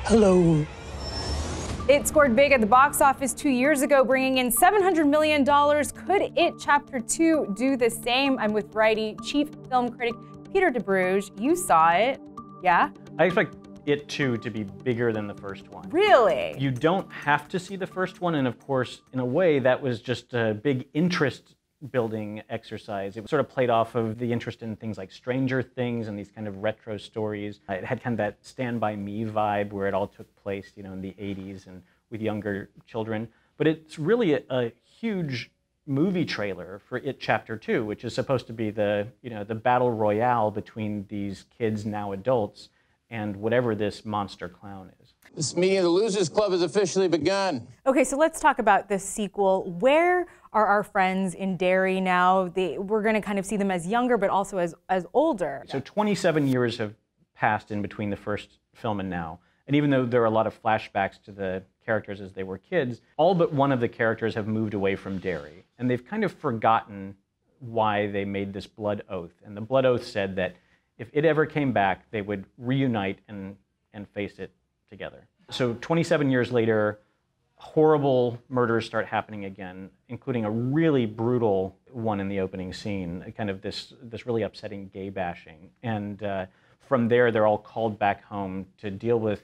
Hello. It scored big at the box office 2 years ago, bringing in $700 million. Could It Chapter 2 do the same? I'm with Variety chief film critic Peter DeBruge. You saw it, yeah? I expect It 2 to be bigger than the first one. Really? You don't have to see the first one, and of course, in a way, that was just a big interest building exercise. It sort of played off of the interest in things like Stranger Things and these kind of retro stories. It had kind of that Stand By Me vibe where it all took place, you know, in the 80s and with younger children. But it's really a huge movie trailer for It Chapter 2, which is supposed to be the, you know, the battle royale between these kids, now adults, and whatever this monster clown is. This meeting of the Losers Club has officially begun. Okay, so let's talk about the sequel. Where are our friends in Derry now? We're going to kind of see them as younger, but also as older. So 27 years have passed in between the first film and now. And even though there are a lot of flashbacks to the characters as they were kids, all but one of the characters have moved away from Derry. And they've kind of forgotten why they made this blood oath. And the blood oath said that if it ever came back, they would reunite and face it together. So 27 years later, horrible murders start happening again, including a really brutal one in the opening scene, kind of this really upsetting gay bashing. And from there, they're all called back home to deal with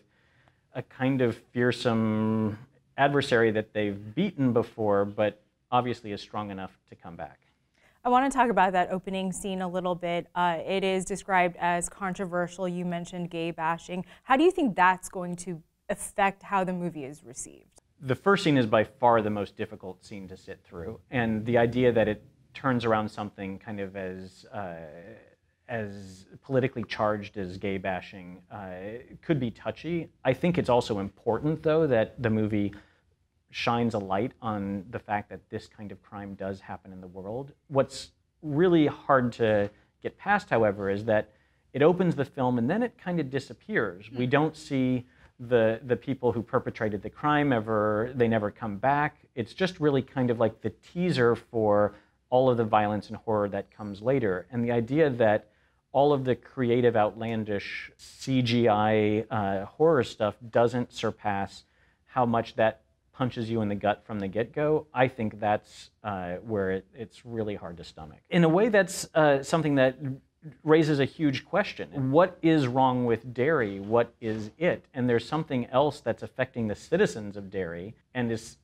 a kind of fearsome adversary that they've beaten before, but obviously is strong enough to come back. I want to talk about that opening scene a little bit. It is described as controversial. You mentioned gay bashing. How do you think that's going to affect how the movie is received? The first scene is by far the most difficult scene to sit through, and the idea that it turns around something kind of as politically charged as gay bashing could be touchy. I think it's also important, though, that the movie shines a light on the fact that this kind of crime does happen in the world. What's really hard to get past, however, is that it opens the film and then it kind of disappears. We don't see the people who perpetrated the crime they never come back. It's just really kind of like the teaser for all of the violence and horror that comes later. And the idea that all of the creative, outlandish CGI horror stuff doesn't surpass how much that punches you in the gut from the get-go, I think that's where it's really hard to stomach. In a way, that's something that raises a huge question. What is wrong with Derry? What is it? And there's something else that's affecting the citizens of Derry and is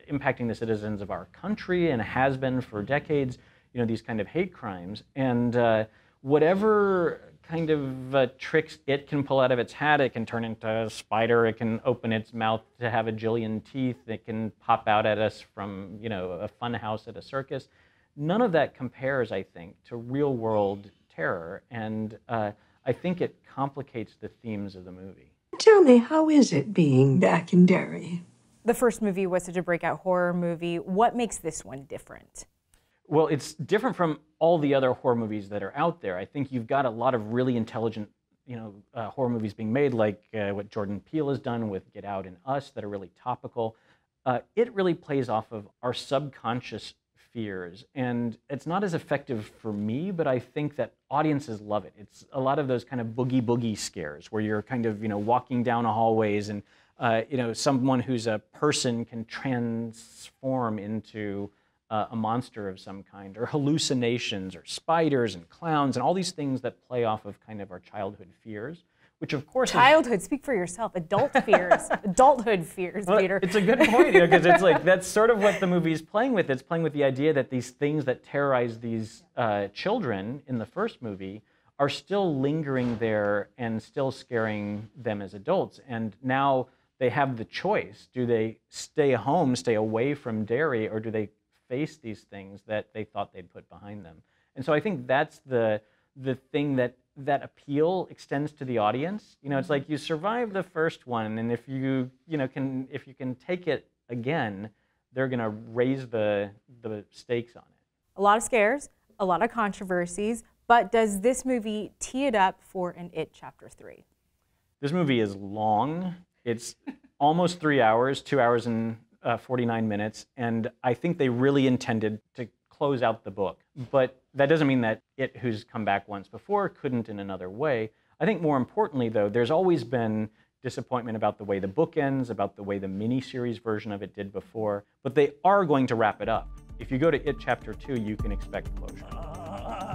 impacting the citizens of our country and has been for decades, you know, these kind of hate crimes. And whatever kind of tricks it can pull out of its hat, it can turn into a spider, it can open its mouth to have a jillion teeth, it can pop out at us from, you know, a fun house at a circus. None of that compares, I think, to real-world terror, and I think it complicates the themes of the movie. Tell me, how is it being back in Derry? The first movie was such a breakout horror movie. What makes this one different? Well, it's different from all the other horror movies that are out there. I think you've got a lot of really intelligent, you know, horror movies being made, like what Jordan Peele has done with Get Out and Us, that are really topical. It really plays off of our subconscious fears, and it's not as effective for me, but I think that audiences love it. It's a lot of those kind of boogie scares where you're kind of, you know, walking down a hallways and, you know, someone who's a person can transform into a monster of some kind, or hallucinations, or spiders and clowns, and all these things that play off of kind of our childhood fears, which of course childhood, speak for yourself. Adult fears, adulthood fears, well, Peter. It's a good point, you know, because it's like that's sort of what the movie is playing with. It's playing with the idea that these things that terrorize these children in the first movie are still lingering there and still scaring them as adults. And now they have the choice: do they stay home, stay away from Derry, or do they face these things that they thought they'd put behind them? And so I think that's the thing that appeal extends to the audience. You know, it's like you survive the first one, and if you can take it again, they're going to raise the stakes on it. A lot of scares, a lot of controversies, but does this movie tee it up for an It Chapter 3? This movie is long. It's almost 3 hours, 2 hours and 49 minutes, and I think they really intended to close out the book. But that doesn't mean that It, who's come back once before, couldn't in another way. I think more importantly, though, there's always been disappointment about the way the book ends, about the way the miniseries version of it did before, but they are going to wrap it up. If you go to It Chapter 2, you can expect closure.